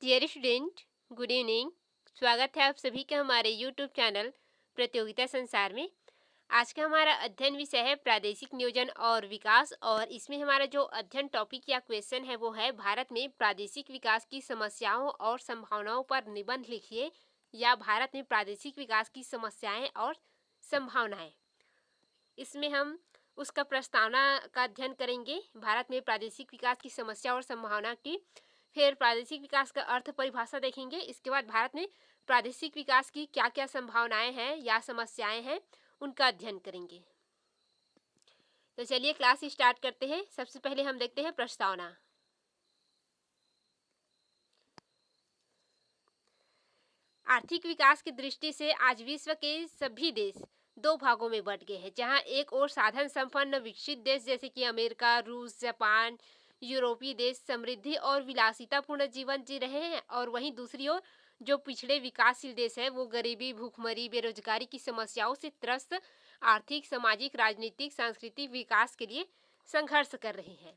Dear student, good evening. स्वागत है आप सभी का हमारे यूट्यूब चैनल प्रतियोगिता संसार में। आज का हमारा अध्ययन विषय है प्रादेशिक नियोजन और विकास, और इसमें हमारा जो अध्ययन टॉपिक या क्वेश्चन है वो है भारत में प्रादेशिक विकास की समस्याओं और संभावनाओं पर निबंध लिखिए, या भारत में प्रादेशिक विकास की समस्याएं और संभावनाएं। इसमें हम उसका प्रस्तावना का अध्ययन करेंगे, भारत में प्रादेशिक विकास की समस्या और संभावना की। फिर प्रादेशिक विकास का अर्थ परिभाषा देखेंगे। इसके बाद भारत में प्रादेशिक विकास की क्या क्या संभावनाएं हैं या समस्याएं हैं, उनका अध्ययन करेंगे। तो चलिए क्लास स्टार्ट करते हैं। सबसे पहले हम देखते हैं प्रस्तावना। आर्थिक विकास की दृष्टि से आज विश्व के सभी देश दो भागों में बंट गए हैं, जहां एक ओर साधन संपन्न विकसित देश जैसे कि अमेरिका, रूस, जापान, यूरोपीय देश समृद्धि और विलासितापूर्ण जीवन जी रहे हैं, और वहीं दूसरी ओर जो पिछड़े विकासशील देश है वो गरीबी, भूखमरी, बेरोजगारी की समस्याओं से त्रस्त आर्थिक, सामाजिक, राजनीतिक, सांस्कृतिक विकास के लिए संघर्ष कर रहे हैं।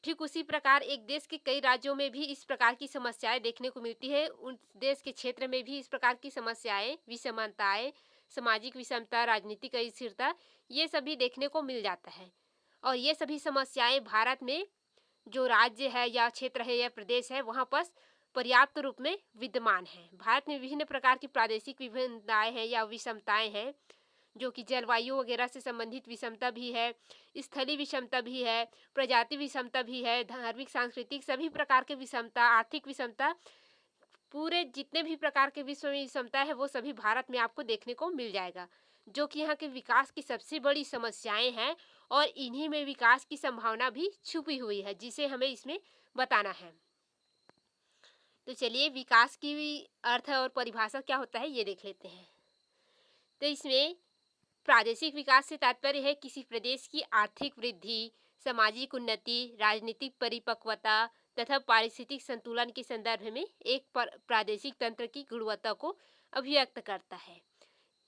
ठीक उसी प्रकार एक देश के कई राज्यों में भी इस प्रकार की समस्याएं देखने को मिलती है। उन देश के क्षेत्र में भी इस प्रकार की समस्याएं, विषमताएं, सामाजिक विषमता, राजनीतिक अस्थिरता, ये सभी देखने को मिल जाता है। और ये सभी समस्याएं भारत में जो राज्य है या क्षेत्र है या प्रदेश है वहाँ पर पर्याप्त रूप में विद्यमान है। भारत में विभिन्न प्रकार की प्रादेशिक विभिन्नताएं हैं या विषमताएं हैं, जो कि जलवायु वगैरह से संबंधित विषमता भी है, स्थलीय विषमता भी है, प्रजाति विषमता भी है, धार्मिक, सांस्कृतिक, सभी प्रकार के विषमता, आर्थिक विषमता, पूरे जितने भी प्रकार के विश्व में विषमता है वो सभी भारत में आपको देखने को मिल जाएगा, जो कि यहाँ के विकास की सबसे बड़ी समस्याएं हैं। और इन्हीं में विकास की संभावना भी छुपी हुई है, जिसे हमें इसमें बताना है। तो चलिए विकास की अर्थ और परिभाषा क्या होता है ये देख लेते हैं। तो इसमें प्रादेशिक विकास से तात्पर्य है किसी प्रदेश की आर्थिक वृद्धि, सामाजिक उन्नति, राजनीतिक परिपक्वता तथा पारिस्थितिक संतुलन के संदर्भ में एक प्रादेशिक तंत्र की गुणवत्ता को अभिव्यक्त करता है।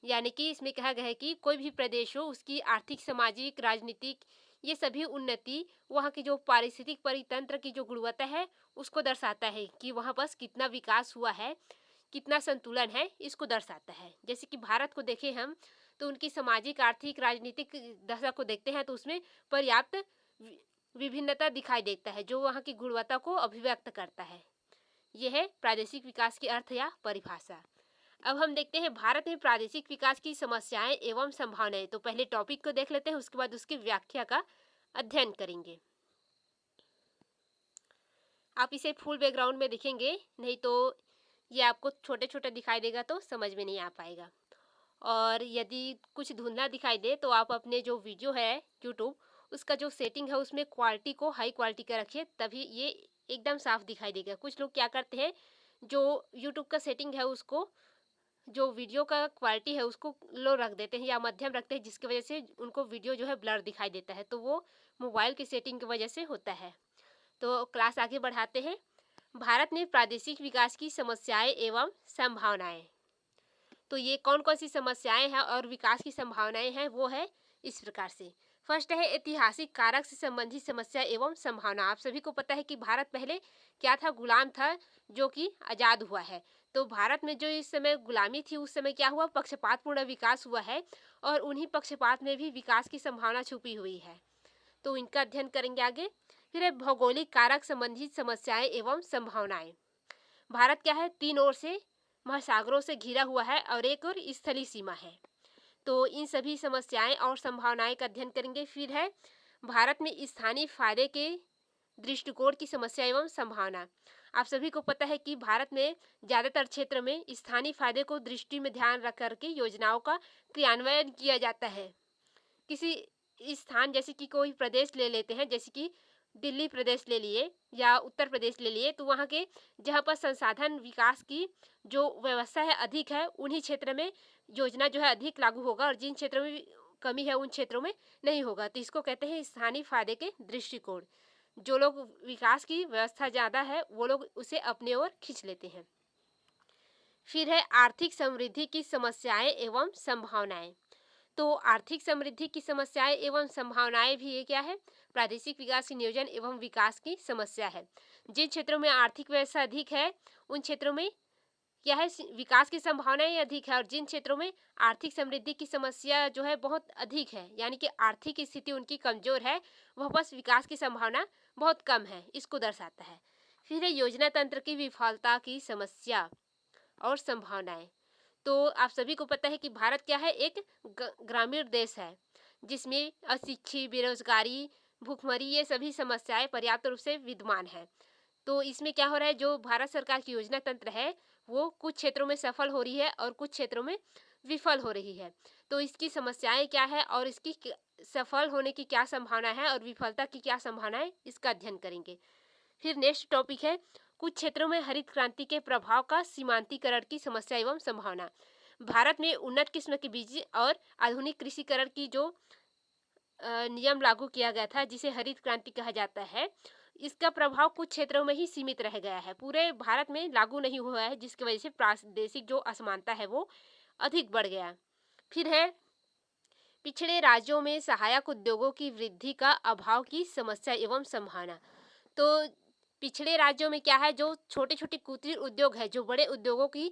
यानी कि इसमें कहा गया है कि कोई भी प्रदेश हो उसकी आर्थिक, सामाजिक, राजनीतिक, ये सभी उन्नति वहाँ की जो पारिस्थितिक परितंत्र की जो गुणवत्ता है उसको दर्शाता है कि वहाँ पर कितना विकास हुआ है, कितना संतुलन है, इसको दर्शाता है। जैसे कि भारत को देखें हम तो उनकी सामाजिक, आर्थिक, राजनीतिक दशा को देखते हैं तो उसमें पर्याप्त विभिन्नता दिखाई देता है, जो वहाँ की गुणवत्ता को अभिव्यक्त करता है। यह है प्रादेशिक विकास की अर्थ या परिभाषा। अब हम देखते हैं भारत में प्रादेशिक विकास की समस्याएं एवं संभावनाएं। तो पहले टॉपिक को देख लेते हैं, उसके बाद उसकी व्याख्या का अध्ययन करेंगे। आप इसे फुल बैकग्राउंड में देखेंगे, नहीं तो ये आपको छोटे छोटे दिखाई देगा तो समझ में नहीं आ पाएगा। और यदि कुछ धुंधला दिखाई दे तो आप अपने जो वीडियो है यूट्यूब, उसका जो सेटिंग है उसमें क्वालिटी को हाई क्वालिटी का रखिए, तभी ये एकदम साफ दिखाई देगा। कुछ लोग क्या करते हैं, जो यूट्यूब का सेटिंग है उसको, जो वीडियो का क्वालिटी है उसको लो रख देते हैं या मध्यम रखते हैं, जिसकी वजह से उनको वीडियो जो है ब्लर दिखाई देता है, तो वो मोबाइल की सेटिंग की वजह से होता है। तो क्लास आगे बढ़ाते हैं। भारत में प्रादेशिक विकास की समस्याएं एवं संभावनाएं। तो ये कौन कौन सी समस्याएं हैं और विकास की संभावनाएं हैं वो है इस प्रकार से। फर्स्ट है ऐतिहासिक कारक से संबंधित समस्या एवं संभावना। आप सभी को पता है कि भारत पहले क्या था, गुलाम था, जो कि आज़ाद हुआ है। तो भारत में जो इस समय गुलामी थी उस समय क्या हुआ, पक्षपातपूर्ण विकास हुआ है, और उन्हीं पक्षपात में भी विकास की संभावना छुपी हुई है। तो इनका अध्ययन करेंगे आगे। फिर है भौगोलिक कारक संबंधित समस्याएं एवं संभावनाएं। भारत क्या है, तीन ओर से महासागरों से घिरा हुआ है और एक और स्थलीय सीमा है। तो इन सभी समस्याएं और संभावनाएं का अध्ययन करेंगे। फिर है भारत में स्थानीय फायदे के दृष्टिकोण की समस्या एवं संभावना। आप सभी को पता है कि भारत में ज़्यादातर क्षेत्र में स्थानीय फायदे को दृष्टि में ध्यान रख करके योजनाओं का क्रियान्वयन किया जाता है। किसी स्थान जैसे कि कोई प्रदेश ले लेते हैं, जैसे कि दिल्ली प्रदेश ले लिए या उत्तर प्रदेश ले लिए, तो वहाँ के जहाँ पर संसाधन विकास की जो व्यवस्था है अधिक है, उन्हीं क्षेत्र में योजना जो है अधिक लागू होगा, और जिन क्षेत्रों में कमी है उन क्षेत्रों में नहीं होगा। तो इसको कहते हैं स्थानीय फायदे के दृष्टिकोण। जो लोग विकास की व्यवस्था ज़्यादा है वो लोग उसे अपने ओर खींच लेते हैं। फिर है आर्थिक समृद्धि की समस्याएं एवं संभावनाएं। तो आर्थिक समृद्धि की समस्याएं एवं संभावनाएं भी ये क्या है, प्रादेशिक विकास के नियोजन एवं विकास की समस्या है। जिन क्षेत्रों में आर्थिक व्यवस्था अधिक है उन क्षेत्रों में क्या है, विकास की संभावनाएं अधिक है, और जिन क्षेत्रों में आर्थिक समृद्धि की समस्या जो है बहुत अधिक है, यानी कि आर्थिक स्थिति उनकी कमजोर है, वह बस विकास की संभावना बहुत कम है, इसको दर्शाता है। फिर है योजना तंत्र की विफलता की समस्या और संभावनाएं। तो आप सभी को पता है कि भारत क्या है, एक ग्रामीण देश है जिसमें अशिक्षित, बेरोजगारी, भूखमरी ये सभी समस्याएं पर्याप्त रूप से विद्यमान है। तो इसमें क्या हो रहा है, जो भारत सरकार की योजना तंत्र है वो कुछ क्षेत्रों में सफल हो रही है और कुछ क्षेत्रों में विफल हो रही है। तो इसकी समस्याएं क्या है और इसकी सफल होने की क्या संभावना है और विफलता की क्या संभावना है, इसका अध्ययन करेंगे। फिर नेक्स्ट टॉपिक है कुछ क्षेत्रों में हरित क्रांति के प्रभाव का सीमांतीकरण की समस्या एवं संभावना। भारत में उन्नत किस्म के बीज और आधुनिक कृषिकरण की जो नियम लागू किया गया था, जिसे हरित क्रांति कहा जाता है, इसका प्रभाव कुछ क्षेत्रों में ही सीमित रह गया है, पूरे भारत में लागू नहीं हुआ है, जिसकी वजह से प्रादेशिक जो असमानता है वो अधिक बढ़ गया। फिर है पिछड़े राज्यों में सहायक उद्योगों की वृद्धि का अभाव की समस्या एवं संभावना। तो पिछड़े राज्यों में क्या है, जो छोटे छोटे कुटीर उद्योग है जो बड़े उद्योगों की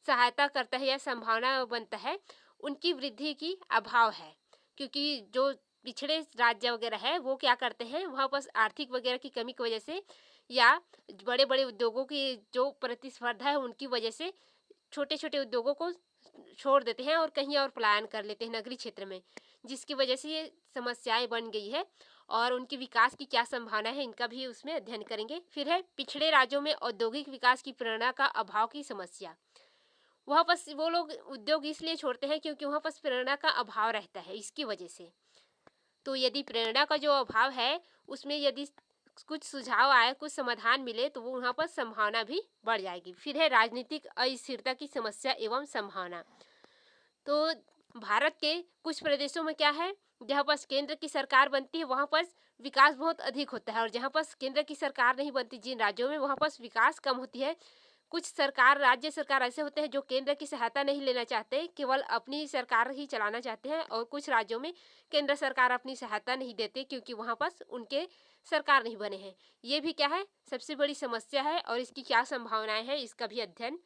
सहायता करता है या संभावना बनता है, उनकी वृद्धि की अभाव है, क्योंकि जो पिछड़े राज्य वगैरह है वो क्या करते हैं, वहाँ पर आर्थिक वगैरह की कमी की वजह से या बड़े बड़े उद्योगों की जो प्रतिस्पर्धा है उनकी वजह से छोटे छोटे उद्योगों को छोड़ देते हैं और कहीं और पलायन कर लेते हैं नगरीय क्षेत्र में, जिसकी वजह से ये समस्याएं बन गई है और उनके विकास की क्या संभावना है, इनका भी उसमें अध्ययन करेंगे। फिर है पिछड़े राज्यों में औद्योगिक विकास की प्रेरणा का अभाव की समस्या। वहाँ पर वो लोग उद्योग इसलिए छोड़ते हैं क्योंकि वहाँ पर प्रेरणा का अभाव रहता है, इसकी वजह से। तो यदि प्रेरणा का जो अभाव है उसमें यदि कुछ सुझाव आए, कुछ समाधान मिले, तो वो वहाँ पर संभावना भी बढ़ जाएगी। फिर है राजनीतिक अस्थिरता की समस्या एवं संभावना। तो भारत के कुछ प्रदेशों में क्या है, जहाँ पर केंद्र की सरकार बनती है वहाँ पर विकास बहुत अधिक होता है, और जहाँ पर केंद्र की सरकार नहीं बनती जिन राज्यों में, वहाँ पर विकास कम होती है। कुछ सरकार, राज्य सरकार ऐसे होते हैं जो केंद्र की सहायता नहीं लेना चाहते, केवल अपनी सरकार ही चलाना चाहते हैं, और कुछ राज्यों में केंद्र सरकार अपनी सहायता नहीं देते क्योंकि वहाँ पर उनके सरकार नहीं बने हैं। ये भी क्या है, सबसे बड़ी समस्या है, और इसकी क्या संभावनाएं हैं इसका भी अध्ययन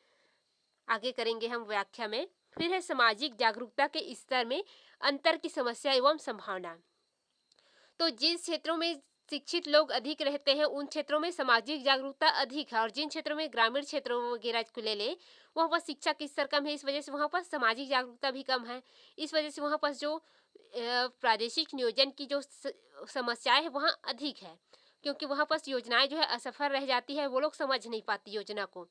आगे करेंगे हम व्याख्या में। फिर है सामाजिक जागरूकता के स्तर में अंतर की समस्या एवं संभावना। तो जिन क्षेत्रों में शिक्षित लोग अधिक रहते हैं उन क्षेत्रों में सामाजिक जागरूकता अधिक है, और जिन क्षेत्रों में ग्रामीण क्षेत्रों वगैरह को ले ले वहाँ पर शिक्षा का स्तर कम है, इस वजह से वहाँ पर सामाजिक जागरूकता भी कम है। इस वजह से वहाँ पर जो प्रादेशिक नियोजन की जो समस्याएं है वहाँ अधिक है, क्योंकि वहाँ पर योजनाएं जो है असफल रह जाती है, वो लोग समझ नहीं पाती योजना को।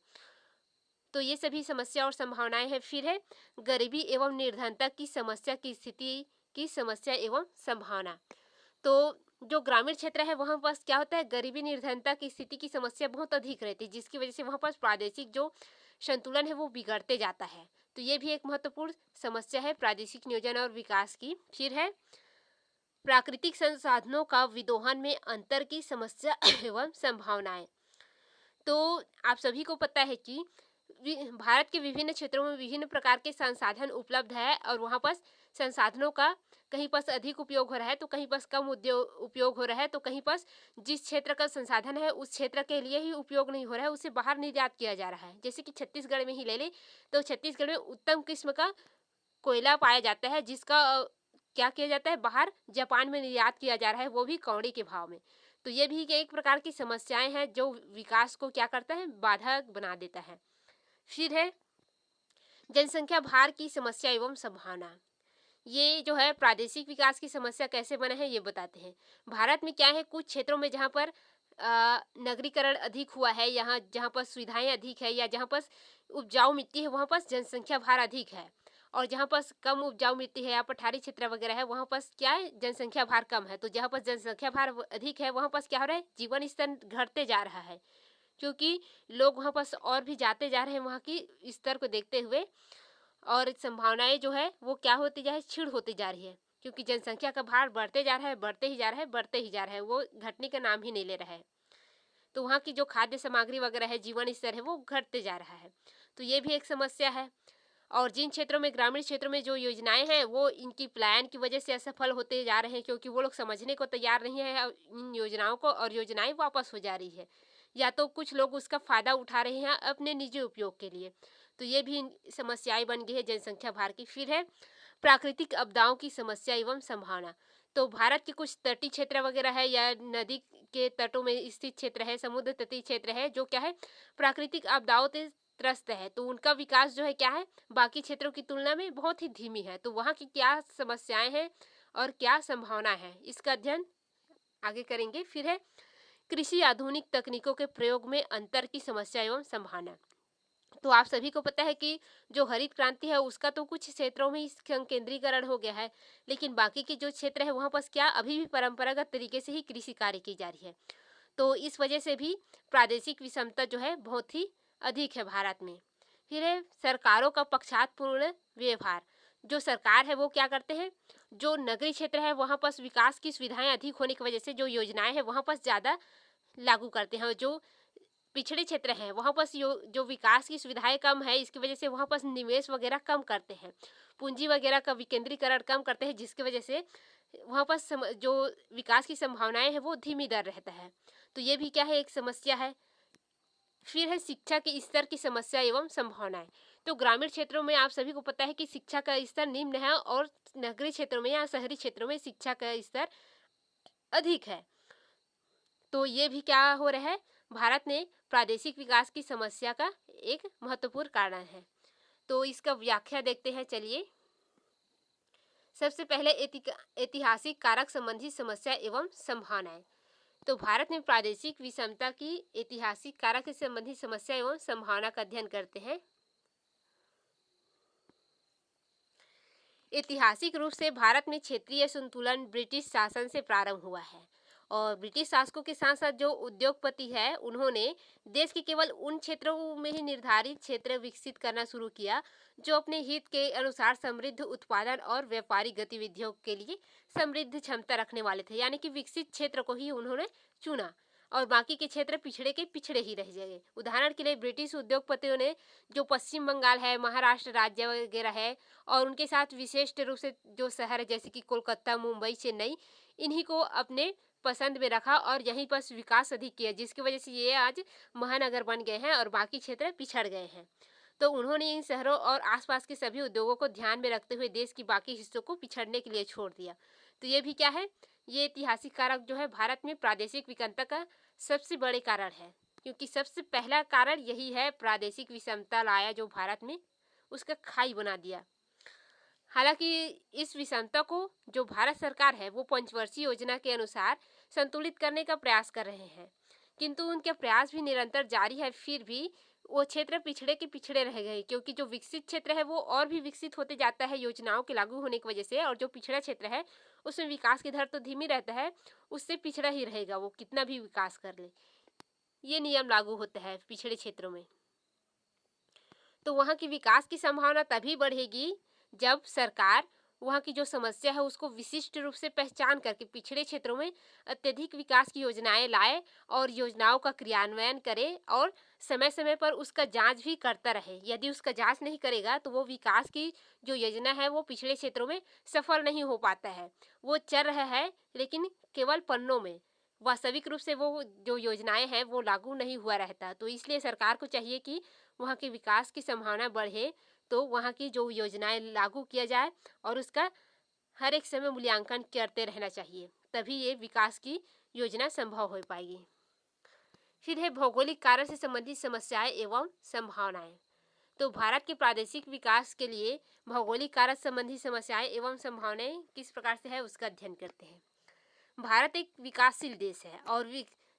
तो ये सभी समस्या और संभावनाएं हैं। फिर है गरीबी एवं निर्धनता की समस्या की स्थिति की समस्या एवं संभावना। तो जो ग्रामीण क्षेत्र है वहाँ पर क्या होता है, गरीबी निर्धनता की स्थिति की समस्या बहुत अधिक रहती है, जिसकी वजह से वहाँ पर प्रादेशिक जो संतुलन है वो बिगड़ते जाता है। तो ये भी एक महत्वपूर्ण समस्या है प्रादेशिक नियोजन और विकास की। फिर है प्राकृतिक संसाधनों का विदोहन में अंतर की समस्या एवं संभावनाएं। तो आप सभी को पता है कि भारत के विभिन्न क्षेत्रों में विभिन्न प्रकार के संसाधन उपलब्ध है, और वहाँ पर संसाधनों का कहीं पर अधिक उपयोग हो रहा है तो कहीं पर कम उपयोग हो रहा है, तो कहीं पर जिस क्षेत्र का संसाधन है उस क्षेत्र के लिए ही उपयोग नहीं हो रहा है, उसे बाहर निर्यात किया जा रहा है। जैसे कि छत्तीसगढ़ में ही ले ले, तो छत्तीसगढ़ में उत्तम किस्म का कोयला पाया जाता है, जिसका क्या किया जाता है, बाहर जापान में निर्यात किया जा रहा है, वो भी कौड़ी के भाव में। तो ये भी एक प्रकार की समस्याएं हैं जो विकास को क्या करता है, बाधा बना देता है। फिर है जनसंख्या भार की समस्या एवं संभावना। ये जो है प्रादेशिक विकास की समस्या कैसे बना है ये बताते हैं। भारत में क्या है, कुछ क्षेत्रों में जहाँ पर नगरीकरण अधिक हुआ है, यहाँ जहाँ पर सुविधाएं अधिक है या जहाँ पर उपजाऊ मिट्टी है वहाँ पर जनसंख्या भार अधिक है, और जहाँ पर कम उपजाऊ मिट्टी है या पठारी क्षेत्र वगैरह है वहाँ पर क्या है, जनसंख्या भार कम है। तो जहाँ पर जनसंख्या भार अधिक है वहाँ पर क्या हो रहा है, जीवन स्तर घटते जा रहा है, क्योंकि लोग वहाँ पर और भी जाते जा रहे हैं वहाँ की स्तर को देखते हुए, और संभावनाएं जो है वो क्या होती जा रही है, क्षीण होती जा रही है, क्योंकि जनसंख्या का भार बढ़ते जा रहा है, बढ़ते ही जा रहा है, बढ़ते ही जा रहा है, वो घटने का नाम ही नहीं ले रहा है। तो वहाँ की जो खाद्य सामग्री वगैरह है, जीवन स्तर है वो घटते जा रहा है। तो ये भी एक समस्या है। और जिन क्षेत्रों में ग्रामीण क्षेत्रों में जो योजनाएं हैं वो इनकी प्लान की वजह से असफल होते जा रहे हैं, क्योंकि वो लोग समझने को तैयार नहीं है इन योजनाओं को, और योजनाएं वापस हो जा रही है, या तो कुछ लोग उसका फायदा उठा रहे हैं अपने निजी उपयोग के लिए। तो ये भी समस्याएं बन गई है जनसंख्या भार की। फिर है प्राकृतिक आपदाओं की समस्या एवं संभावना। तो भारत के कुछ तटीय क्षेत्र वगैरह है या नदी के तटों में स्थित क्षेत्र है, समुद्र तटीय क्षेत्र है, जो क्या है प्राकृतिक आपदाओं से त्रस्त है। तो उनका विकास जो है क्या है बाकी क्षेत्रों की तुलना में बहुत ही धीमी है। तो वहाँ की क्या समस्याएं हैं और क्या संभावना है, इसका अध्ययन आगे करेंगे। फिर है कृषि आधुनिक तकनीकों के प्रयोग में अंतर की समस्या एवं संभावना। तो आप सभी को पता है कि जो हरित क्रांति है उसका तो कुछ क्षेत्रों में संकेंद्रीकरण हो गया है, लेकिन बाकी के जो क्षेत्र है वहाँ पर क्या अभी भी परंपरागत तरीके से ही कृषि कार्य की जा रही है। तो इस वजह से भी प्रादेशिक विषमता जो है बहुत ही अधिक है भारत में। फिर है सरकारों का पक्षपातपूर्ण व्यवहार। जो सरकार है वो क्या करते हैं, जो नगरीय क्षेत्र है वहाँ पर विकास की सुविधाएं अधिक होने की वजह से जो योजनाएं हैं वहाँ पर ज़्यादा लागू करते हैं, और जो पिछड़े क्षेत्र हैं वहाँ पर जो विकास की सुविधाएं कम है, इसकी वजह से वहाँ पर निवेश वगैरह कम करते हैं, पूंजी वगैरह का विकेंद्रीकरण कम करते हैं, जिसकी वजह से वहाँ पर जो विकास की संभावनाएं हैं वो धीमी दर रहता है। तो ये भी क्या है एक समस्या है। फिर है शिक्षा के स्तर की समस्या एवं संभावनाएं। तो ग्रामीण क्षेत्रों में आप सभी को पता है कि शिक्षा का स्तर निम्न है, और नगरीय क्षेत्रों में या शहरी क्षेत्रों में शिक्षा का स्तर अधिक है। तो ये भी क्या हो रहा है, भारत में प्रादेशिक विकास की समस्या का एक महत्वपूर्ण कारण है। तो इसका व्याख्या देखते हैं, चलिए। सबसे पहले ऐतिहासिक कारक संबंधी समस्या एवं संभावनाएं। तो भारत में प्रादेशिक विषमता की ऐतिहासिक कारक से संबंधित समस्या एवं संभावना का अध्ययन करते हैं। ऐतिहासिक रूप से भारत में क्षेत्रीय संतुलन ब्रिटिश शासन से प्रारंभ हुआ है, और ब्रिटिश शासकों के साथ साथ जो उद्योगपति है उन्होंने देश के केवल उन क्षेत्रों में ही निर्धारित क्षेत्र विकसित करना शुरू किया जो अपने हित के अनुसार समृद्ध उत्पादन और व्यापारिक गतिविधियों के लिए समृद्ध क्षमता रखने वाले थे, यानी कि विकसित क्षेत्र को ही उन्होंने चुना, और बाकी के क्षेत्र पिछड़े के पिछड़े ही रह गए। उदाहरण के लिए ब्रिटिश उद्योगपतियों ने जो पश्चिम बंगाल है, महाराष्ट्र राज्य वगैरह है, और उनके साथ विशिष्ट रूप से जो शहर है जैसे कि कोलकाता, मुंबई, चेन्नई, इन्हीं को अपने पसंद में रखा और यहीं पर विकास अधिक किया, जिसकी वजह से ये आज महानगर बन गए हैं और बाकी क्षेत्र पिछड़ गए हैं। तो उन्होंने इन शहरों और आसपास के सभी उद्योगों को ध्यान में रखते हुए देश की बाकी हिस्सों को पिछड़ने के लिए छोड़ दिया। तो ये भी क्या है, ये ऐतिहासिक कारक जो है भारत में प्रादेशिक विकलता का सबसे बड़े कारण है, क्योंकि सबसे पहला कारण यही है, प्रादेशिक विषमता लाया जो भारत में, उसका खाई बना दिया। हालांकि इस विषमता को जो भारत सरकार है वो पंचवर्षीय योजना के अनुसार संतुलित करने का प्रयास कर रहे हैं, किंतु उनके प्रयास भी निरंतर जारी है। फिर भी वो क्षेत्र पिछड़े के पिछड़े रह गए, क्योंकि जो विकसित क्षेत्र है वो और भी विकसित होते जाता है योजनाओं के लागू होने की वजह से, और जो पिछड़ा क्षेत्र है उसमें विकास की दर तो धीमी रहता है, उससे पिछड़ा ही रहेगा वो कितना भी विकास कर ले। ये नियम लागू होता है पिछड़े क्षेत्रों में। तो वहाँ की विकास की संभावना तभी बढ़ेगी जब सरकार वहाँ की जो समस्या है उसको विशिष्ट रूप से पहचान करके पिछड़े क्षेत्रों में अत्यधिक विकास की योजनाएं लाए और योजनाओं का क्रियान्वयन करे, और समय समय पर उसका जांच भी करता रहे। यदि उसका जांच नहीं करेगा तो वो विकास की जो योजना है वो पिछड़े क्षेत्रों में सफल नहीं हो पाता है, वो चल रहा है लेकिन केवल पन्नों में, वास्तविक रूप से वो जो योजनाएं हैं वो लागू नहीं हुआ रहता। तो इसलिए सरकार को चाहिए कि वहाँ के विकास की संभावना बढ़े, तो वहाँ की जो योजनाएं लागू किया जाए और उसका हर एक समय मूल्यांकन करते रहना चाहिए, तभी ये विकास की योजना संभव हो पाएगी। फिर है भौगोलिक कारण से संबंधित समस्याएं एवं संभावनाएं। तो भारत के प्रादेशिक विकास के लिए भौगोलिक कारक संबंधी समस्याएं एवं संभावनाएं किस प्रकार से है उसका अध्ययन करते हैं। भारत एक विकासशील देश है, और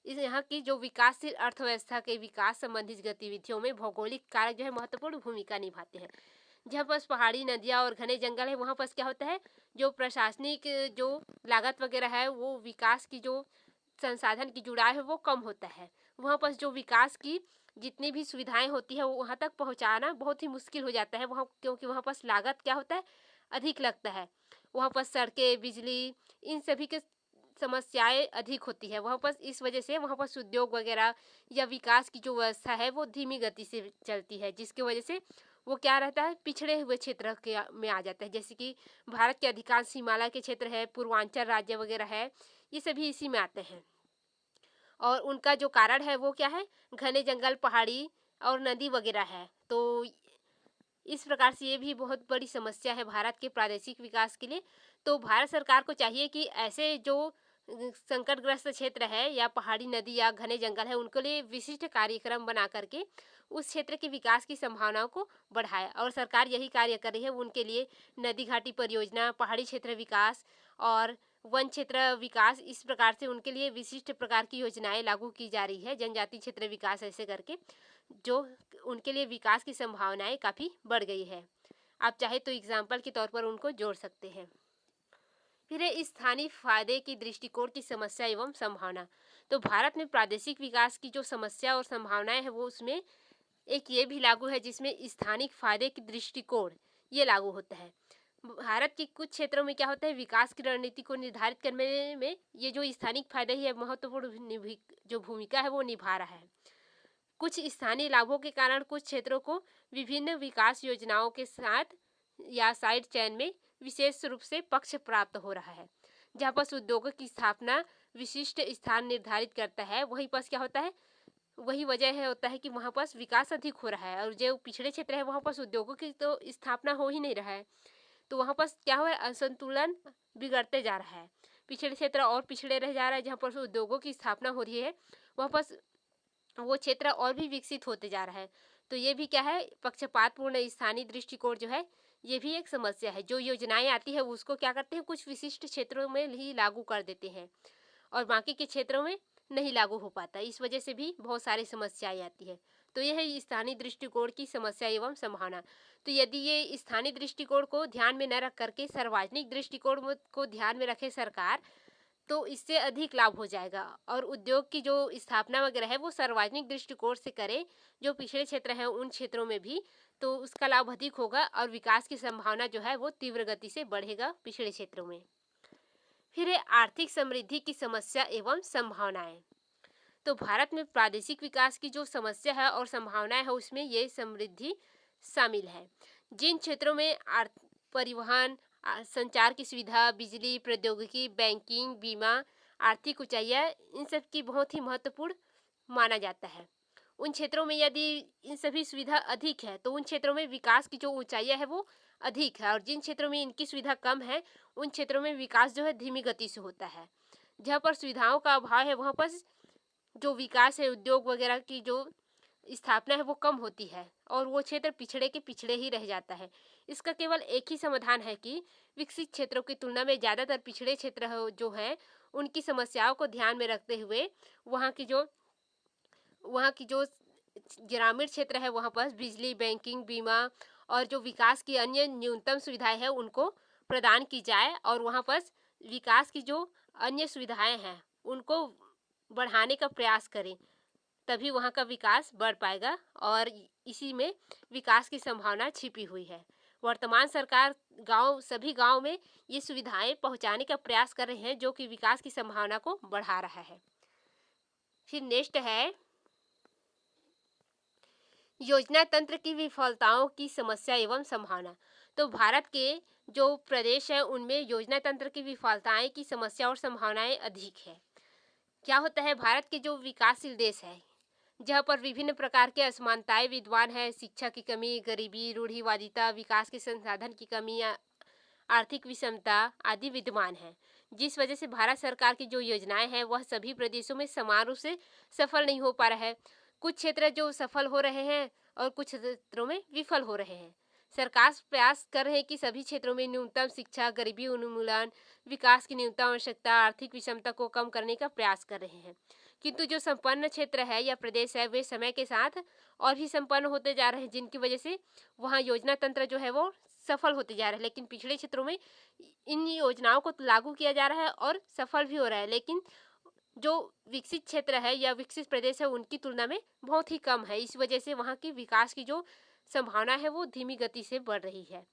यहाँ की जो विकासशील अर्थव्यवस्था के विकास संबंधित गतिविधियों में भौगोलिक कारक जो है महत्वपूर्ण भूमिका निभाते हैं। जहाँ पर पहाड़ी नदियाँ और घने जंगल है वहाँ पर क्या होता है, जो प्रशासनिक जो लागत वगैरह है वो विकास की जो संसाधन की जुड़ाव है वो कम होता है। वहाँ पर जो विकास की जितनी भी सुविधाएं होती है वो वहाँ तक पहुँचाना बहुत ही मुश्किल हो जाता है वहाँ, क्योंकि वहाँ पर लागत क्या होता है अधिक लगता है। वहाँ पर सड़कें, बिजली, इन सभी के समस्याएं अधिक होती है वहाँ पर। इस वजह से वहाँ पर उद्योग वगैरह या विकास की जो व्यवस्था है वो धीमी गति से चलती है, जिसकी वजह से वो क्या रहता है, पिछड़े हुए क्षेत्र के में आ जाता है। जैसे कि भारत के अधिकांश हिमालय के क्षेत्र है, पूर्वांचल राज्य वगैरह है, ये सभी इसी में आते हैं। और उनका जो कारण है वो क्या है, घने जंगल, पहाड़ी और नदी वगैरह है। तो इस प्रकार से ये भी बहुत बड़ी समस्या है भारत के प्रादेशिक विकास के लिए। तो भारत सरकार को चाहिए कि ऐसे जो संकटग्रस्त क्षेत्र है या पहाड़ी, नदी या घने जंगल है, उनके लिए विशिष्ट कार्यक्रम बना करके उस क्षेत्र के विकास की संभावनाओं को बढ़ाए। और सरकार यही कार्य कर रही है। उनके लिए नदी घाटी परियोजना, पहाड़ी क्षेत्र विकास और वन क्षेत्र विकास, इस प्रकार से उनके लिए विशिष्ट प्रकार की योजनाएं लागू की जा रही है। जनजाति क्षेत्र विकास ऐसे करके जो उनके लिए विकास की संभावनाएं काफ़ी बढ़ गई है। आप चाहे तो एग्जाम्पल के तौर पर उनको जोड़ सकते हैं। फिर है स्थानीय फायदे की दृष्टिकोण की समस्या एवं संभावना। तो भारत में प्रादेशिक विकास की जो समस्या और संभावनाएं है वो उसमें एक ये भी लागू है जिसमें स्थानिक फायदे की दृष्टिकोण ये लागू होता है। भारत के कुछ क्षेत्रों में क्या होता है, विकास की रणनीति को निर्धारित करने में ये जो स्थानिक फायदे ही है महत्वपूर्ण जो भूमिका है वो निभा रहा है। कुछ स्थानीय लाभों के कारण कुछ क्षेत्रों को विभिन्न विकास योजनाओं के साथ या साइड चैन में विशेष रूप से पक्ष प्राप्त हो रहा है। जहाँ पर उद्योगों की स्थापना विशिष्ट स्थान निर्धारित करता है, वहीं पर क्या होता है, वही वजह है होता है कि वहाँ पर विकास अधिक हो रहा है। और जो पिछड़े क्षेत्र है वहाँ पर उद्योगों की तो स्थापना हो ही नहीं रहा है, तो वहाँ पर क्या हुआ है, असंतुलन बिगड़ते जा रहा है। पिछड़े क्षेत्र और पिछड़े रह जा रहा है। जहाँ पर उद्योगों की स्थापना हो रही है वहाँ पर वो क्षेत्र और भी विकसित होते जा रहा है। तो ये भी क्या है, पक्षपातपूर्ण स्थानीय दृष्टिकोण जो है ये भी एक समस्या है। जो योजनाएं आती है उसको क्या करते हैं, कुछ विशिष्ट क्षेत्रों में ही लागू कर देते हैं और बाकी के क्षेत्रों में नहीं लागू हो पाता। इस वजह से भी बहुत सारी समस्याएं आती है। तो यह है स्थानीय दृष्टिकोण की समस्या एवं संभावना। तो यदि ये स्थानीय दृष्टिकोण को ध्यान में न रख करके सार्वजनिक दृष्टिकोण को ध्यान में रखे सरकार, तो इससे अधिक लाभ हो जाएगा। और उद्योग की जो स्थापना वगैरह है वो सार्वजनिक दृष्टिकोण से करे, जो पिछड़े क्षेत्र हैं उन क्षेत्रों में भी, तो उसका लाभ अधिक होगा और विकास की संभावना जो है वो तीव्र गति से बढ़ेगा पिछड़े क्षेत्रों में। फिर है आर्थिक समृद्धि की समस्या एवं संभावनाएं। तो भारत में प्रादेशिक विकास की जो समस्या है और संभावनाएं है उसमें ये समृद्धि शामिल है। जिन क्षेत्रों में परिवहन, संचार की सुविधा, बिजली, प्रौद्योगिकी, बैंकिंग, बीमा, आर्थिक ऊंचाइयाँ, इन सब की बहुत ही महत्वपूर्ण माना जाता है। उन क्षेत्रों में यदि इन सभी सुविधा अधिक है तो उन क्षेत्रों में विकास की जो ऊंचाइयाँ है वो अधिक है। और जिन क्षेत्रों में इनकी सुविधा कम है उन क्षेत्रों में विकास जो है धीमी गति से होता है। जहाँ पर सुविधाओं का अभाव है वहाँ पर जो विकास है, उद्योग वगैरह की जो स्थापना है वो कम होती है और वो क्षेत्र पिछड़े के पिछड़े ही रह जाता है। इसका केवल एक ही समाधान है कि विकसित क्षेत्रों की तुलना में ज़्यादातर पिछड़े क्षेत्र जो हैं उनकी समस्याओं को ध्यान में रखते हुए वहाँ की जो ग्रामीण क्षेत्र है वहाँ पर बिजली, बैंकिंग, बीमा और जो विकास की अन्य न्यूनतम सुविधाएं हैं उनको प्रदान की जाए और वहाँ पर विकास की जो अन्य सुविधाएं हैं उनको बढ़ाने का प्रयास करें, तभी वहाँ का विकास बढ़ पाएगा। और इसी में विकास की संभावना छिपी हुई है। वर्तमान सरकार सभी गांव में ये सुविधाएं पहुंचाने का प्रयास कर रहे हैं जो कि विकास की संभावना को बढ़ा रहा है। फिर नेक्स्ट है योजना तंत्र की विफलताओं की समस्या एवं संभावना। तो भारत के जो प्रदेश है उनमें योजना तंत्र की विफलताएं की समस्या और संभावनाएं अधिक है। क्या होता है, भारत के जो विकासशील देश है जहाँ पर विभिन्न प्रकार के असमानताएं विद्यमान है, शिक्षा की कमी, गरीबी, रूढ़िवादिता, विकास के संसाधन की कमी, आर्थिक विषमता आदि विद्यमान है, जिस वजह से भारत सरकार की जो योजनाएं हैं वह सभी प्रदेशों में समान रूप से सफल नहीं हो पा रहा है। कुछ क्षेत्र जो सफल हो रहे हैं और कुछ क्षेत्रों में विफल हो रहे हैं। सरकार प्रयास कर रहे हैं कि सभी क्षेत्रों में न्यूनतम शिक्षा, गरीबी उन्मूलन, विकास की न्यूनतम आवश्यकता, आर्थिक विषमता को कम करने का प्रयास कर रहे हैं। किंतु जो संपन्न क्षेत्र है या प्रदेश है वे समय के साथ और भी संपन्न होते जा रहे हैं, जिनकी वजह से वहाँ योजना तंत्र जो है वो सफल होते जा रहे हैं। लेकिन पिछड़े क्षेत्रों में इन योजनाओं को लागू किया जा रहा है और सफल भी हो रहा है, लेकिन जो विकसित क्षेत्र है या विकसित प्रदेश है उनकी तुलना में बहुत ही कम है। इस वजह से वहाँ की विकास की जो संभावना है वो धीमी गति से बढ़ रही है।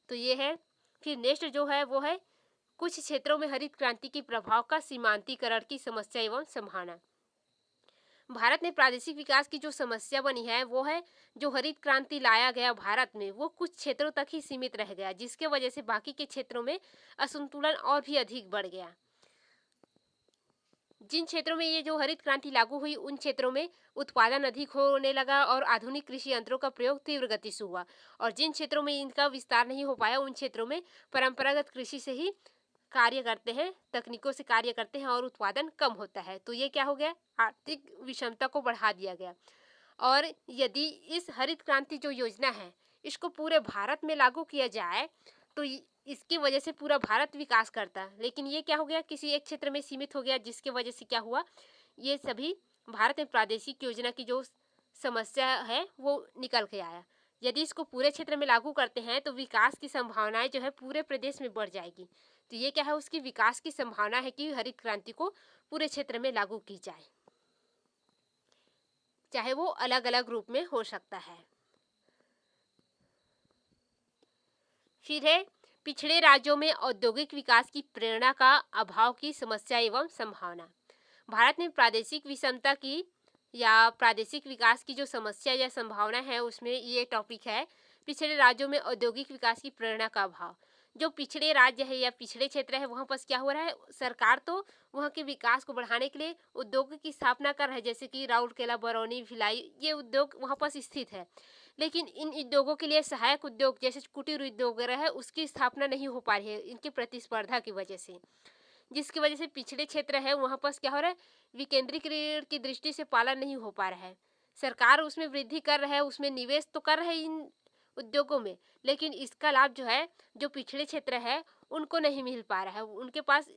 तो ये है। फिर नेक्स्ट जो है वो है कुछ क्षेत्रों में हरित क्रांति के प्रभाव का सीमांतीकरण की समस्या एवं संभावना। भारत में प्रादेशिक विकास की जो समस्या बनी है वो है जो हरित क्रांति लाया गया भारत में वो कुछ क्षेत्रों तक ही सीमित रह गया, जिसके वजह से बाकी के क्षेत्रों में असंतुलन और भी अधिक बढ़ गया। जिन क्षेत्रों में ये जो हरित क्रांति लागू हुई उन क्षेत्रों में उत्पादन अधिक होने लगा और आधुनिक कृषि यंत्रों का प्रयोग तीव्र गति से हुआ, और जिन क्षेत्रों में इनका विस्तार नहीं हो पाया उन क्षेत्रों में परंपरागत कृषि से ही कार्य करते हैं, तकनीकों से कार्य करते हैं और उत्पादन कम होता है। तो ये क्या हो गया, आर्थिक विषमता को बढ़ा दिया गया। और यदि इस हरित क्रांति जो योजना है इसको पूरे भारत में लागू किया जाए तो इसकी वजह से पूरा भारत विकास करता, लेकिन ये क्या हो गया, किसी एक क्षेत्र में सीमित हो गया, जिसके वजह से क्या हुआ, ये सभी भारत में प्रादेशिक योजना की जो समस्या है वो निकल के आया। यदि इसको पूरे क्षेत्र में लागू करते हैं तो विकास की संभावनाएं जो है पूरे प्रदेश में बढ़ जाएगी। तो ये क्या है, उसकी विकास की संभावना है कि हरित क्रांति को पूरे क्षेत्र में लागू की जाए, चाहे वो अलग अलग रूप में हो सकता है। फिर है पिछड़े राज्यों में औद्योगिक विकास की प्रेरणा का अभाव की समस्या एवं संभावना। भारत में प्रादेशिक विषमता की या प्रादेशिक विकास की जो समस्या या संभावना है उसमें ये टॉपिक है पिछड़े राज्यों में औद्योगिक विकास की प्रेरणा का अभाव। जो पिछड़े राज्य है या पिछड़े क्षेत्र है वहाँ पर क्या हो रहा है, सरकार तो वहाँ के विकास को बढ़ाने के लिए उद्योग की स्थापना कर रहा है, जैसे कि राउरकेला, बरौनी, भिलाई, ये उद्योग वहाँ पर स्थित है, लेकिन इन उद्योगों के लिए सहायक उद्योग जैसे कुटीर उद्योग वगैरह है उसकी स्थापना नहीं हो पा रही है इनकी प्रतिस्पर्धा की वजह से, जिसकी वजह से पिछड़े क्षेत्र है वहाँ पर क्या हो रहा है, विकेंद्रीकरण की दृष्टि से पालन नहीं हो पा रहा है। सरकार उसमें वृद्धि कर रहा है, उसमें निवेश तो कर रहा है इन उद्योगों में, लेकिन इसका लाभ जो है जो पिछड़े क्षेत्र है उनको नहीं मिल पा रहा है। उनके पास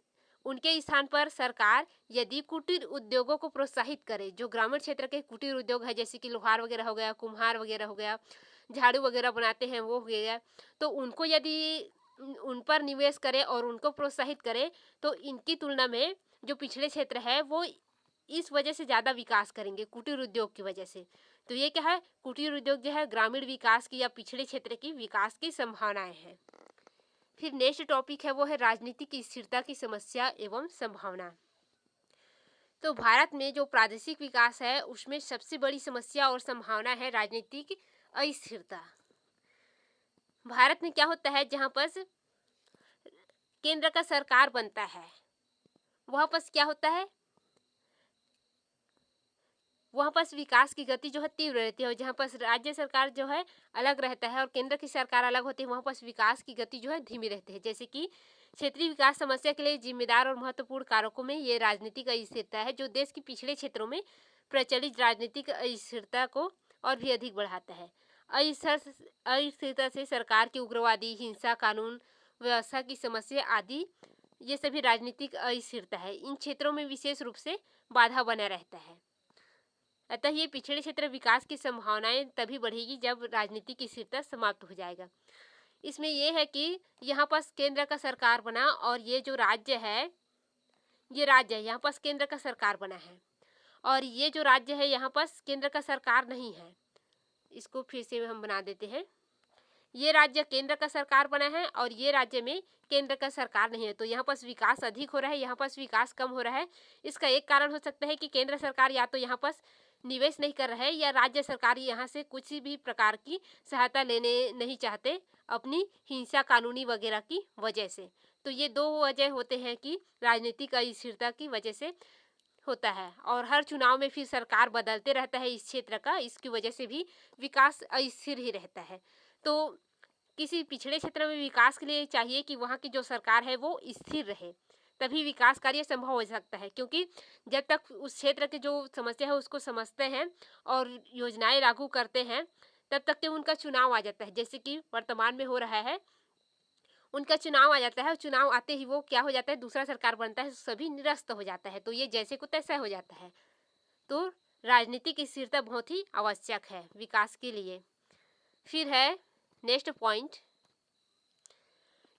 उनके स्थान पर सरकार यदि कुटीर उद्योगों को प्रोत्साहित करे, जो ग्रामीण क्षेत्र के कुटीर उद्योग है जैसे कि लोहार वगैरह हो गया, कुम्हार वगैरह हो गया, झाड़ू वगैरह बनाते हैं वो हो गया, तो उनको यदि उन पर निवेश करे और उनको प्रोत्साहित करे तो इनकी तुलना में जो पिछड़े क्षेत्र है वो इस वजह से ज़्यादा विकास करेंगे कुटीर उद्योग की वजह से। तो ये क्या है, कुटीर उद्योग जो है ग्रामीण विकास की या पिछड़े क्षेत्र की विकास की संभावनाएं हैं। फिर नेक्स्ट टॉपिक है वो है राजनीति की स्थिरता की समस्या एवं संभावना। तो भारत में जो प्रादेशिक विकास है उसमें सबसे बड़ी समस्या और संभावना है राजनीतिक अस्थिरता। भारत में क्या होता है, जहाँ पर केंद्र का सरकार बनता है वहाँ पर क्या होता है, वहाँ पर विकास की गति जो है तीव्र रहती है, और जहाँ पर राज्य सरकार जो है अलग रहता है और केंद्र की सरकार अलग होती है वहाँ पर विकास की गति जो है धीमी रहती है। जैसे कि क्षेत्रीय विकास समस्या के लिए जिम्मेदार और महत्वपूर्ण कारकों में ये राजनीतिक अस्थिरता है, जो देश के पिछड़े क्षेत्रों में प्रचलित राजनीतिक अस्थिरता को और भी अधिक बढ़ाता है। अस्थिरता से सरकार की उग्रवादी, हिंसा, कानून व्यवस्था की समस्या आदि ये सभी राजनीतिक अस्थिरता है। इन क्षेत्रों में विशेष रूप से बाधा बना रहता है। अतः ये पिछड़े क्षेत्र विकास की संभावनाएं तभी बढ़ेगी जब राजनीतिक स्थिरता समाप्त हो जाएगा। इसमें यह है कि यहाँ पर केंद्र का सरकार बना और ये जो राज्य है ये राज्य है, यहाँ पर केंद्र का सरकार बना है, और ये जो राज्य है यहाँ पर केंद्र का सरकार नहीं है। इसको फिर से हम बना देते हैं, ये राज्य केंद्र का सरकार बना है और ये राज्य में केंद्र का सरकार नहीं है, तो यहाँ पर विकास अधिक हो रहा है, यहाँ पर विकास कम हो रहा है। इसका एक कारण हो सकता है कि केंद्र सरकार या तो यहाँ पर निवेश नहीं कर रहा है या राज्य सरकार यहाँ से कुछ भी प्रकार की सहायता लेने नहीं चाहते अपनी हिंसा, कानूनी वगैरह की वजह से। तो ये दो वजह होते हैं कि राजनीतिक अस्थिरता की वजह से होता है, और हर चुनाव में फिर सरकार बदलते रहता है इस क्षेत्र का, इसकी वजह से भी विकास अस्थिर ही रहता है। तो किसी पिछड़े क्षेत्र में विकास के लिए चाहिए कि वहाँ की जो सरकार है वो स्थिर रहे, तभी विकास कार्य संभव हो सकता है, क्योंकि जब तक उस क्षेत्र की जो समस्या है उसको समझते हैं और योजनाएं लागू करते हैं तब तक तो उनका चुनाव आ जाता है, जैसे कि वर्तमान में हो रहा है, उनका चुनाव आ जाता है, चुनाव आते ही वो क्या हो जाता है, दूसरा सरकार बनता है, सभी निरस्त हो जाता है, तो ये जैसे को तैसा हो जाता है। तो राजनीतिक स्थिरता बहुत ही आवश्यक है विकास के लिए। फिर है नेक्स्ट पॉइंट,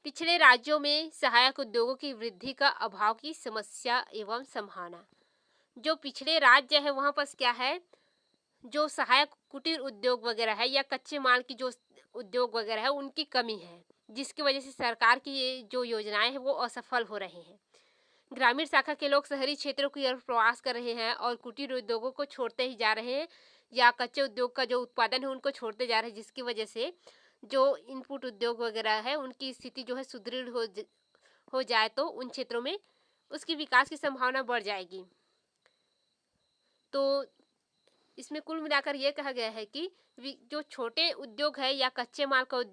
पिछड़े राज्यों में सहायक उद्योगों की वृद्धि का अभाव की समस्या एवं संभावना। जो पिछड़े राज्य है वहाँ पर क्या है, जो सहायक कुटीर उद्योग वगैरह है या कच्चे माल की जो उद्योग वगैरह है उनकी कमी है, जिसकी वजह से सरकार की ये जो योजनाएं हैं वो असफल हो रही हैं। ग्रामीण शाखा के लोग शहरी क्षेत्रों की ओर प्रवास कर रहे हैं और कुटीर उद्योगों को छोड़ते ही जा रहे हैं या कच्चे उद्योग का जो उत्पादन है उनको छोड़ते जा रहे हैं, जिसकी वजह से जो इनपुट उद्योग वगैरह है उनकी स्थिति जो है सुदृढ़ हो जाए तो उन क्षेत्रों में उसकी विकास की संभावना बढ़ जाएगी। तो इसमें कुल मिलाकर यह कहा गया है कि जो छोटे उद्योग है या कच्चे माल का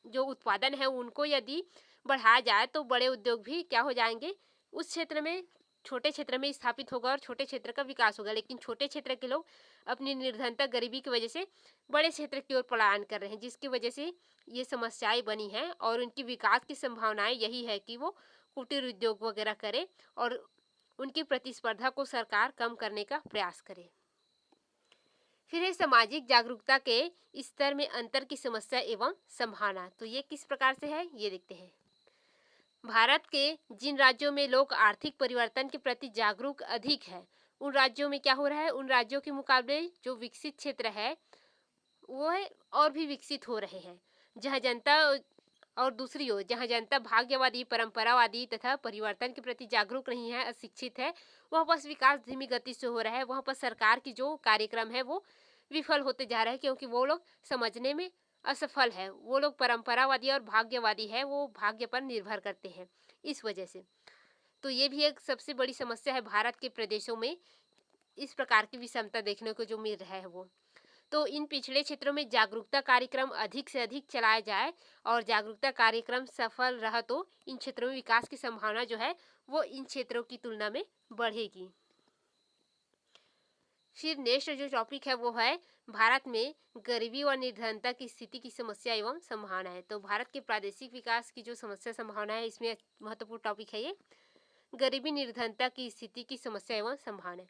जो उत्पादन है उनको यदि बढ़ाया जाए तो बड़े उद्योग भी क्या हो जाएंगे, उस क्षेत्र में छोटे क्षेत्र में स्थापित होगा और छोटे क्षेत्र का विकास होगा। लेकिन छोटे क्षेत्र के लोग अपनी निर्धनता गरीबी की वजह से बड़े क्षेत्र की ओर पलायन कर रहे हैं, जिसकी वजह से ये समस्याएं बनी हैं और उनकी विकास की संभावनाएं यही है कि वो कुटीर उद्योग वगैरह करे और उनकी प्रतिस्पर्धा को सरकार कम करने का प्रयास करे। फिर है सामाजिक जागरूकता के स्तर में अंतर की समस्या एवं संभावना। तो ये किस प्रकार से है ये देखते हैं। भारत के जिन राज्यों में लोग आर्थिक परिवर्तन के प्रति जागरूक अधिक है, उन राज्यों में क्या हो रहा है, उन राज्यों के मुकाबले जो विकसित क्षेत्र है वो है और भी विकसित हो रहे हैं। जहाँ जनता और दूसरी ओर जहाँ जनता भाग्यवादी, परंपरावादी तथा परिवर्तन के प्रति जागरूक नहीं है, अशिक्षित है, वहाँ पर विकास धीमी गति से हो रहा है। वहाँ पर सरकार की जो कार्यक्रम है वो विफल होते जा रहे हैं, क्योंकि वो लोग समझने में असफल है। वो लोग परंपरावादी और भाग्यवादी है, वो भाग्य पर निर्भर करते हैं इस वजह से। तो ये भी एक सबसे बड़ी समस्या है भारत के प्रदेशों में, इस प्रकार की विषमता देखने को जो मिल रहा है वो। तो इन पिछड़े क्षेत्रों में जागरूकता कार्यक्रम अधिक से अधिक चलाया जाए और जागरूकता कार्यक्रम सफल रहा तो इन क्षेत्रों में विकास की संभावना जो है वो इन क्षेत्रों की तुलना में बढ़ेगी। फिर नेक्स्ट जो टॉपिक है वो है भारत में गरीबी और निर्धनता की स्थिति की समस्या एवं संभावना है। तो भारत के प्रादेशिक विकास की जो समस्या संभावना है इसमें महत्वपूर्ण टॉपिक है ये गरीबी निर्धनता की स्थिति की समस्या एवं संभावना।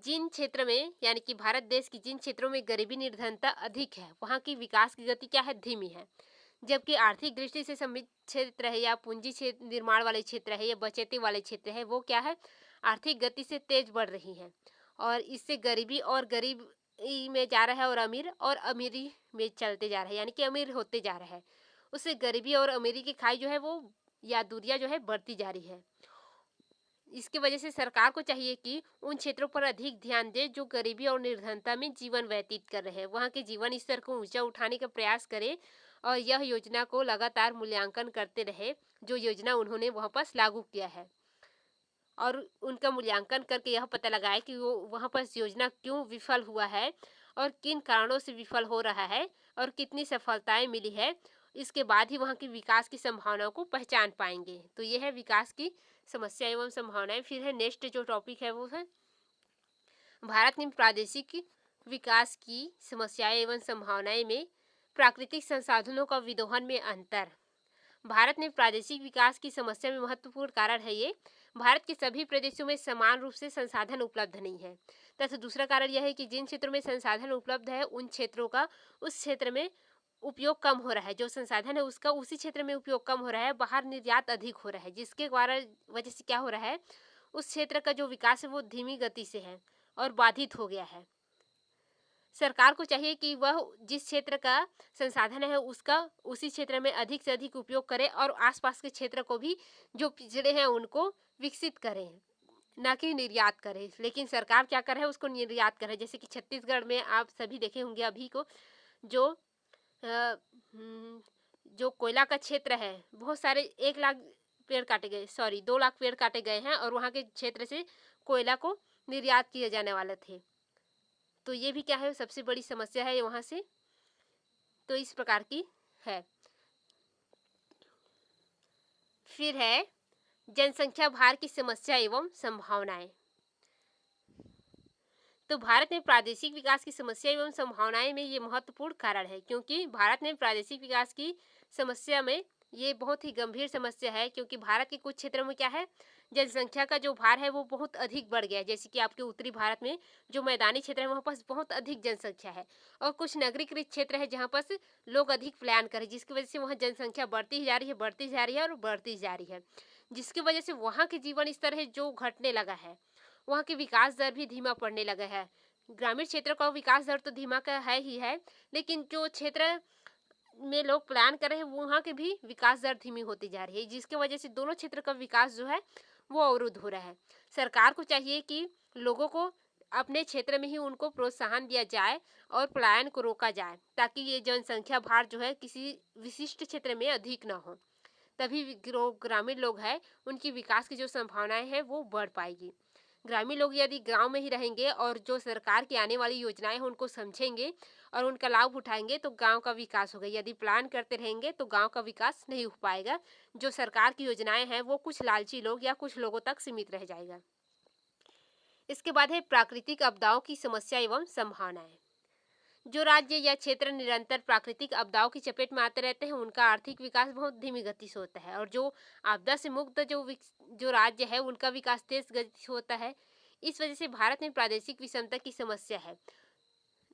जिन क्षेत्र में यानी कि भारत देश की जिन क्षेत्रों में गरीबी निर्धनता अधिक है वहाँ की विकास की गति क्या है, धीमी है। जबकि आर्थिक दृष्टि से समृद्ध क्षेत्र है या पूंजी क्षेत्र निर्माण वाले क्षेत्र है या बचते वाले क्षेत्र है वो क्या है, आर्थिक गति से तेज बढ़ रही है और इससे गरीबी और गरीब में जा रहा है और अमीरी में चलते जा रहा है, यानी कि अमीर होते जा रहा है। उससे गरीबी और अमीरी की खाई जो है वो या दूरियां जो है बढ़ती जा रही है। इसकी वजह से सरकार को चाहिए कि उन क्षेत्रों पर अधिक ध्यान दे जो गरीबी और निर्धनता में जीवन व्यतीत कर रहे हैं, वहाँ के जीवन स्तर को ऊंचा उठाने का प्रयास करे और यह योजना को लगातार मूल्यांकन करते रहे जो योजना उन्होंने वहाँ पर लागू किया है और उनका मूल्यांकन करके यह पता लगाए कि वो वहाँ पर योजना क्यों विफल हुआ है और किन कारणों से विफल हो रहा है और कितनी सफलताएं मिली है। इसके बाद ही वहाँ की विकास की संभावनाओं को पहचान पाएंगे। तो यह है विकास की समस्या एवं संभावनाएं। फिर है नेक्स्ट जो टॉपिक है वो है भारत में प्रादेशिक विकास की समस्याएं एवं संभावनाएं में प्राकृतिक संसाधनों का विदोहन में अंतर। भारत में प्रादेशिक विकास की समस्या में महत्वपूर्ण कारण है ये भारत के सभी प्रदेशों में समान रूप से संसाधन उपलब्ध नहीं है तथा दूसरा कारण यह है कि जिन क्षेत्रों में संसाधन उपलब्ध है उन क्षेत्रों का उस क्षेत्र में उपयोग कम हो रहा है, जो संसाधन है उसका उसी क्षेत्र में उपयोग कम हो रहा है, बाहर निर्यात अधिक हो रहा है, जिसके वजह से क्या हो रहा है, उस क्षेत्र का जो विकास है वो धीमी गति से है और बाधित हो गया है। सरकार को चाहिए कि वह जिस क्षेत्र का संसाधन है उसका उसी क्षेत्र में अधिक से अधिक उपयोग करे और आसपास के क्षेत्र को भी जो पिछड़े हैं उनको विकसित करें, ना कि निर्यात करें। लेकिन सरकार क्या कर रहा है, उसको निर्यात कर रहा है। जैसे कि छत्तीसगढ़ में आप सभी देखे होंगे अभी को जो जो कोयला का क्षेत्र है, बहुत सारे 1 लाख पेड़ काटे गए, 2 लाख पेड़ काटे गए हैं और वहाँ के क्षेत्र से कोयला को निर्यात किए जाने वाले थे। तो ये भी क्या है, सबसे बड़ी समस्या है वहाँ से। तो इस प्रकार की है। फिर है जनसंख्या भार की समस्या एवं संभावनाएं। तो भारत में प्रादेशिक विकास की समस्या एवं संभावनाएं में ये महत्वपूर्ण कारण है, क्योंकि भारत में प्रादेशिक विकास की समस्या में ये बहुत ही गंभीर समस्या है, क्योंकि भारत के कुछ क्षेत्रों में क्या है, जनसंख्या का जो भार है वो बहुत अधिक बढ़ गया है। जैसे कि आपके उत्तरी भारत में जो मैदानी क्षेत्र है वहाँ पर बहुत अधिक जनसंख्या है और कुछ नगरीकृत क्षेत्र है जहाँ पर लोग अधिक पलायन करें, जिसकी वजह से वहाँ जनसंख्या बढ़ती ही जा रही है, बढ़ती जा रही है और बढ़ती जा रही है, जिसकी वजह से वहाँ के जीवन स्तर है जो घटने लगा है, वहाँ की विकास दर भी धीमा पड़ने लगा है। ग्रामीण क्षेत्र का विकास दर तो धीमा का है ही है, लेकिन जो क्षेत्र में लोग प्लान कर रहे हैं वहाँ के भी विकास दर धीमी होती जा रही है, जिसकी वजह से दोनों क्षेत्र का विकास जो है वो अवरुद्ध हो रहा है। सरकार को चाहिए कि लोगों को अपने क्षेत्र में ही उनको प्रोत्साहन दिया जाए और पलायन को रोका जाए, ताकि ये जनसंख्या भार जो है किसी विशिष्ट क्षेत्र में अधिक ना हो। तभी ग्रामीण लोग हैं उनकी विकास की जो संभावनाएं हैं वो बढ़ पाएगी। ग्रामीण लोग यदि गांव में ही रहेंगे और जो सरकार की आने वाली योजनाएं हैं उनको समझेंगे और उनका लाभ उठाएंगे तो गांव का विकास होगा। यदि प्लान करते रहेंगे तो गांव का विकास नहीं हो पाएगा। जो सरकार की योजनाएं हैं वो कुछ लालची लोग या कुछ लोगों तक सीमित रह जाएगा। इसके बाद है प्राकृतिक आपदाओं की समस्या एवं संभावनाएं। जो राज्य या क्षेत्र निरंतर प्राकृतिक आपदाओं की चपेट में आते रहते हैं उनका आर्थिक विकास बहुत धीमी गति से होता है, और जो आपदा से मुक्त जो राज्य है उनका विकास तेज गति से होता है। इस वजह से भारत में प्रादेशिक विषमता की समस्या है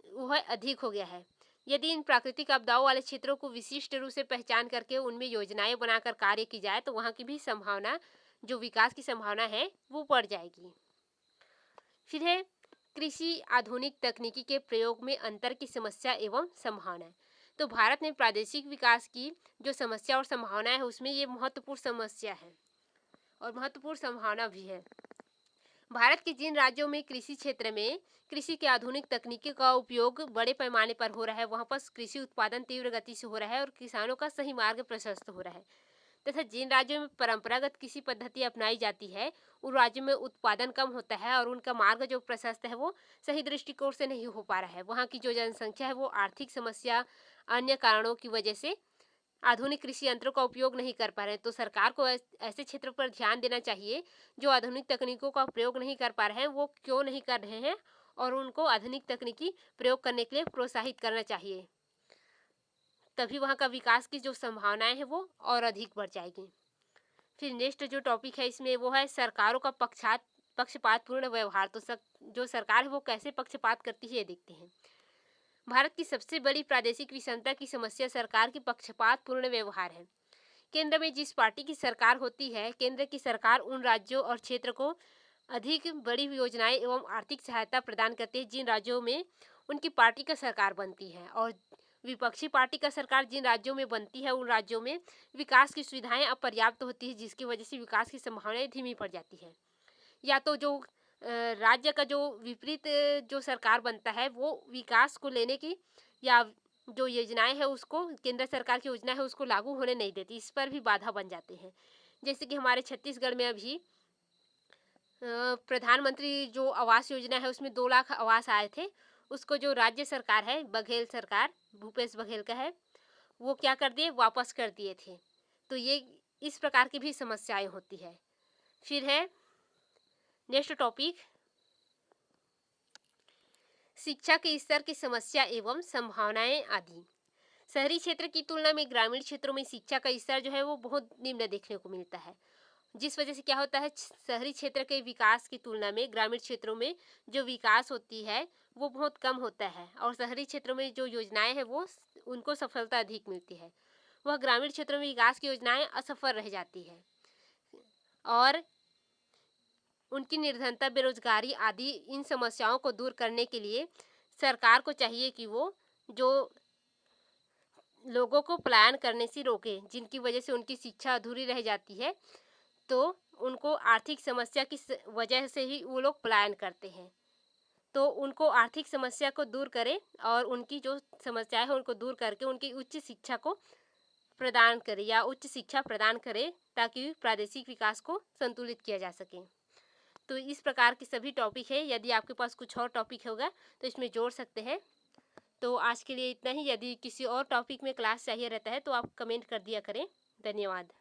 वह अधिक हो गया है। यदि इन प्राकृतिक आपदाओं वाले क्षेत्रों को विशिष्ट रूप से पहचान करके उनमें योजनाएं बनाकर कार्य की जाए तो वहाँ की भी संभावना, जो विकास की संभावना है वो बढ़ जाएगी। फिर है कृषि आधुनिक तकनीकी के प्रयोग में अंतर की समस्या एवं संभावनाएं। तो भारत में प्रादेशिक विकास की जो समस्या और संभावनाएं है उसमें ये महत्वपूर्ण समस्या है और महत्वपूर्ण संभावना भी है। भारत के जिन राज्यों में कृषि क्षेत्र में कृषि के आधुनिक तकनीकी का उपयोग बड़े पैमाने पर हो रहा है वहाँ पर कृषि उत्पादन तीव्र गति से हो रहा है और किसानों का सही मार्ग प्रशस्त हो रहा है, तथा जिन राज्यों में परंपरागत कृषि पद्धति अपनाई जाती है उन राज्यों में उत्पादन कम होता है और उनका मार्ग जो प्रशस्त है वो सही दृष्टिकोण से नहीं हो पा रहा है। वहाँ की जो जनसंख्या है वो आर्थिक समस्या, अन्य कारणों की वजह से आधुनिक कृषि यंत्रों का उपयोग नहीं कर पा रहे हैं। तो सरकार को ऐसे क्षेत्रों पर ध्यान देना चाहिए जो आधुनिक तकनीकों का प्रयोग नहीं कर पा रहे हैं, वो क्यों नहीं कर रहे हैं, और उनको आधुनिक तकनीकी प्रयोग करने के लिए प्रोत्साहित करना चाहिए। तभी वहाँ का विकास की जो संभावनाएं हैं वो और अधिक बढ़ जाएगी। फिर नेक्स्ट जो टॉपिक है इसमें वो है सरकारों का पक्षपातपूर्ण व्यवहार। तो जो सरकार है वो कैसे पक्षपात करती है ये देखते हैं। भारत की सबसे बड़ी प्रादेशिक विषमता की समस्या सरकार की पक्षपातपूर्ण व्यवहार है। केंद्र में जिस पार्टी की सरकार होती है, केंद्र की सरकार उन राज्यों और क्षेत्र को अधिक बड़ी योजनाएं एवं आर्थिक सहायता प्रदान करती है जिन राज्यों में उनकी पार्टी का सरकार बनती है, और विपक्षी पार्टी का सरकार जिन राज्यों में बनती है उन राज्यों में विकास की सुविधाएं अपर्याप्त होती है, जिसकी वजह से विकास की संभावनाएं धीमी पड़ जाती है। या तो जो राज्य का जो विपरीत जो सरकार बनता है वो विकास को लेने की या जो योजनाएं है उसको, केंद्र सरकार की योजना है उसको लागू होने नहीं देती, इस पर भी बाधा बन जाते हैं। जैसे कि हमारे छत्तीसगढ़ में अभी प्रधानमंत्री जो आवास योजना है उसमें 2 लाख आवास आए थे, उसको जो राज्य सरकार है बघेल सरकार, भूपेश बघेल का है, वो क्या कर दिए, वापस कर दिए थे। तो ये इस प्रकार की भी समस्याएं होती है। फिर है नेक्स्ट टॉपिक शिक्षा के स्तर की समस्या एवं संभावनाएं आदि। शहरी क्षेत्र की तुलना में ग्रामीण क्षेत्रों में शिक्षा का स्तर जो है वो बहुत निम्न देखने को मिलता है, जिस वजह से क्या होता है शहरी क्षेत्र के विकास की तुलना में ग्रामीण क्षेत्रों में जो विकास होती है वो बहुत कम होता है, और शहरी क्षेत्रों में जो योजनाएं हैं वो उनको सफलता अधिक मिलती है। वह ग्रामीण क्षेत्रों में विकास की योजनाएं असफल रह जाती है और उनकी निर्धनता, बेरोजगारी आदि इन समस्याओं को दूर करने के लिए सरकार को चाहिए कि वो जो लोगों को पलायन करने से रोके, जिनकी वजह से उनकी शिक्षा अधूरी रह जाती है, तो उनको आर्थिक समस्या की वजह से ही वो लोग पलायन करते हैं। तो उनको आर्थिक समस्या को दूर करें और उनकी जो समस्याएं है उनको दूर करके उनकी उच्च शिक्षा को प्रदान करें या उच्च शिक्षा प्रदान करें, ताकि प्रादेशिक विकास को संतुलित किया जा सके। तो इस प्रकार के सभी टॉपिक है। यदि आपके पास कुछ और टॉपिक होगा तो इसमें जोड़ सकते हैं। तो आज के लिए इतना ही। यदि किसी और टॉपिक में क्लास चाहिए रहता है तो आप कमेंट कर दिया करें। धन्यवाद।